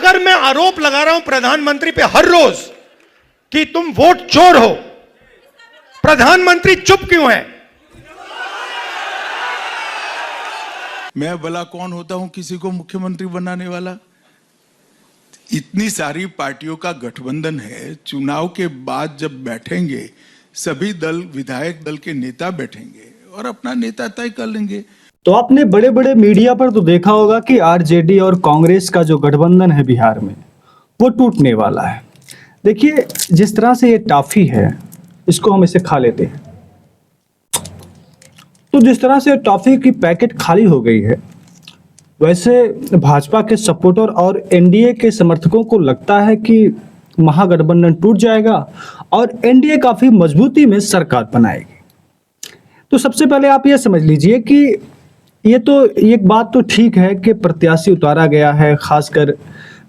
अगर मैं आरोप लगा रहा हूं प्रधानमंत्री पे हर रोज कि तुम वोट चोर हो, प्रधानमंत्री चुप क्यों है? मैं भला कौन होता हूं किसी को मुख्यमंत्री बनाने वाला? इतनी सारी पार्टियों का गठबंधन है, चुनाव के बाद जब बैठेंगे सभी दल, विधायक दल के नेता बैठेंगे और अपना नेता तय कर लेंगे। तो आपने बड़े बड़े मीडिया पर तो देखा होगा कि आरजेडी और कांग्रेस का जो गठबंधन है बिहार में वो टूटने वाला है। देखिए, जिस तरह से ये टॉफी है इसको हम इसे खा लेते हैं, तो जिस तरह से टॉफी की पैकेट खाली हो गई है, वैसे भाजपा के सपोर्टर और एनडीए के समर्थकों को लगता है कि महागठबंधन टूट जाएगा और एनडीए काफी मजबूती में सरकार बनाएगी। तो सबसे पहले आप ये समझ लीजिए कि ये तो एक बात तो ठीक है कि प्रत्याशी उतारा गया है। खासकर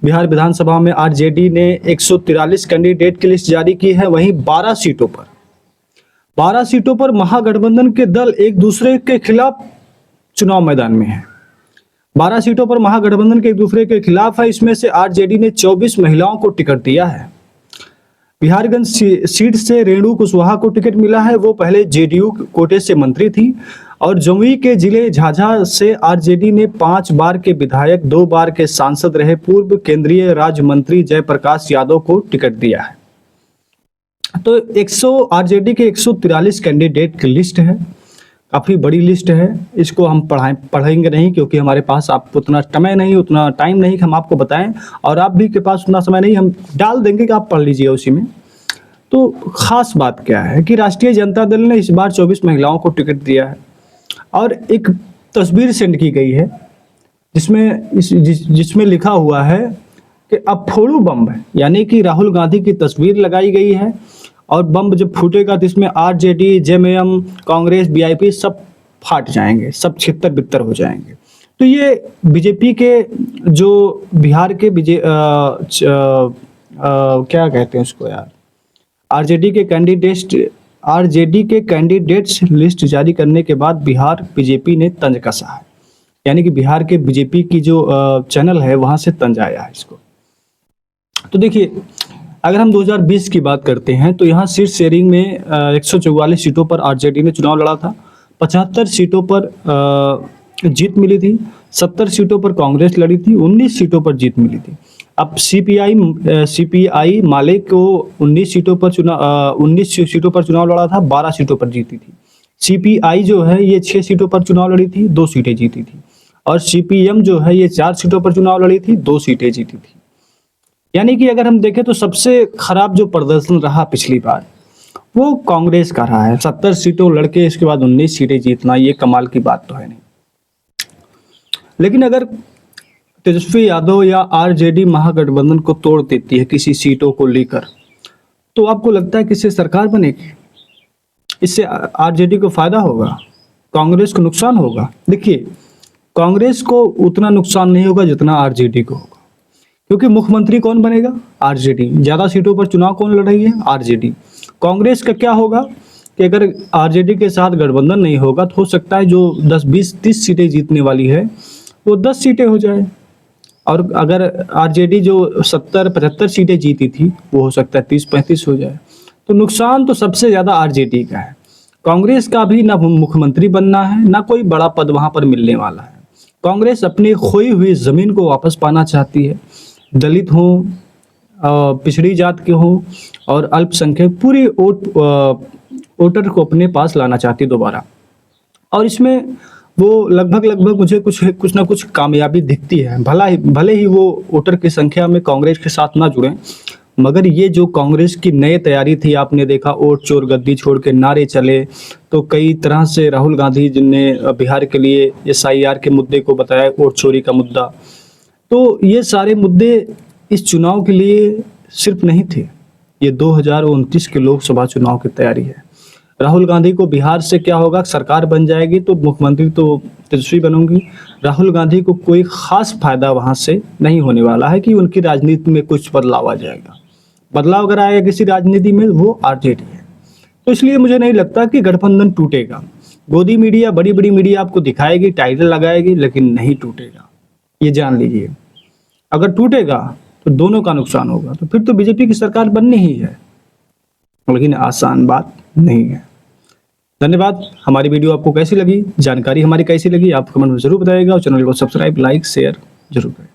बिहार विधानसभा में आरजेडी ने 143 कैंडिडेट की लिस्ट जारी की है। वहीं 12 सीटों पर महागठबंधन के दल एक दूसरे के खिलाफ चुनाव मैदान में है। 12 सीटों पर महागठबंधन के एक दूसरे के खिलाफ है। इसमें से आरजेडी ने 24 महिलाओं को टिकट दिया है। बिहारगंज सीट से रेणु कुशवाहा को टिकट मिला है। वो पहले जेडीयू कोटे से मंत्री थी। और जमुई के जिले झाझा से आरजेडी ने 5 बार के विधायक, 2 बार के सांसद रहे पूर्व केंद्रीय राज्य मंत्री जयप्रकाश यादव को टिकट दिया है। तो आरजेडी के 143 कैंडिडेट की लिस्ट है, काफी बड़ी लिस्ट है। इसको हम पढ़ेंगे नहीं क्योंकि हमारे पास आप उतना समय नहीं, उतना टाइम नहीं कि हम आपको बताएं, और आप भी के पास उतना समय नहीं, हम डाल देंगे कि आप पढ़ लीजिए उसी में। तो खास बात क्या है कि राष्ट्रीय जनता दल ने इस बार 24 महिलाओं को टिकट दिया है और एक तस्वीर सेंड की गई है जिसमें लिखा हुआ है कि अफोड़ू बम है, यानी कि राहुल गांधी की तस्वीर लगाई गई है। और बम जब फूटेगा तो इसमें आरजेडी, जेएमएम, कांग्रेस, बीआईपी सब फाट जाएंगे, सब छितर बितर हो जाएंगे। तो ये बीजेपी के जो बिहार के क्या कहते हैं उसको यार, आरजेडी के कैंडिडेट्स लिस्ट जारी करने के बाद बिहार बीजेपी ने तंज कसा है, यानी कि बिहार के बीजेपी की जो चैनल है वहां से तंज आया है इसको। तो देखिए, अगर हम 2020 की बात करते हैं तो यहाँ सीट शेयरिंग में 144 सीटों पर आरजेडी ने चुनाव लड़ा था। 75 सीटों पर जीत मिली थी। 70 सीटों पर कांग्रेस लड़ी थी। 19 सीटों पर जीत मिली थी। अब सीपीआई माले को 19 सीटों पर चुनाव लड़ा था, 12 सीटों पर जीती थी। सीपीआई जो है ये 6 सीटों पर चुनाव लड़ी थी, 2 सीटें जीती थी। और सीपीएम जो है ये 4 सीटों पर चुनाव लड़ी थी, 2 सीटें जीती थी। यानी कि अगर हम देखें तो सबसे खराब जो प्रदर्शन रहा पिछली बार वो कांग्रेस का रहा है। 70 सीटों लड़के इसके बाद 19 सीटें जीतना, ये कमाल की बात तो है नहीं। लेकिन अगर तेजस्वी यादव या आरजेडी महागठबंधन को तोड़ देती है किसी सीटों को लेकर, तो आपको लगता है कि इससे सरकार बनेगी? इससे आरजेडी को फायदा होगा, कांग्रेस को नुकसान होगा? देखिए, कांग्रेस को उतना नुकसान नहीं होगा जितना आरजेडी को होगा, क्योंकि मुख्यमंत्री कौन बनेगा? आरजेडी। ज्यादा सीटों पर चुनाव कौन लड़ रही है? आरजेडी। कांग्रेस का क्या होगा कि अगर आरजेडी के साथ गठबंधन नहीं होगा तो हो सकता है जो 10, 20, 30 सीटें जीतने वाली है वो 10 सीटें हो जाए, और अगर आरजेडी जो 70, 75 सीटें जीती थी वो हो सकता है 30, 35 हो जाए। तो नुकसान तो सबसे ज्यादा आरजेडी का है। कांग्रेस का भी ना मुख्यमंत्री बनना है, ना कोई बड़ा पद वहां पर मिलने वाला है। कांग्रेस अपनी खोई हुई जमीन को वापस पाना चाहती है। दलित हो, पिछड़ी जात के हो और अल्पसंख्यक, पूरी वोटर को अपने पास लाना चाहती दोबारा। और इसमें वो लगभग मुझे कुछ ना कुछ कामयाबी दिखती है। भले ही वो वोटर की संख्या में कांग्रेस के साथ ना जुड़े, मगर ये जो कांग्रेस की नई तैयारी थी, आपने देखा वोट चोर गद्दी छोड़ के नारे चले, तो कई तरह से राहुल गांधी जिनने बिहार के लिए SIR के मुद्दे को बताया वोट चोरी का मुद्दा। तो ये सारे मुद्दे इस चुनाव के लिए सिर्फ नहीं थे, ये 2029 के लोकसभा चुनाव की तैयारी है। राहुल गांधी को बिहार से क्या होगा, सरकार बन जाएगी तो मुख्यमंत्री तो तेजस्वी बनूंगी। राहुल गांधी को कोई खास फायदा वहां से नहीं होने वाला है कि उनकी राजनीति में कुछ बदलाव आ जाएगा। बदलाव अगर आएगा किसी राजनीति में वो आरजेडी है। तो इसलिए मुझे नहीं लगता कि गठबंधन टूटेगा। गोदी मीडिया, बड़ी बड़ी मीडिया आपको दिखाएगी, टाइटल लगाएगी, लेकिन नहीं टूटेगा, ये जान लीजिए। अगर टूटेगा तो दोनों का नुकसान होगा, तो फिर तो बीजेपी की सरकार बननी ही है, लेकिन आसान बात नहीं है। धन्यवाद। हमारी वीडियो आपको कैसी लगी, जानकारी हमारी कैसी लगी, आप कमेंट में जरूर बताइएगा और चैनल को सब्सक्राइब, लाइक, शेयर जरूर करें।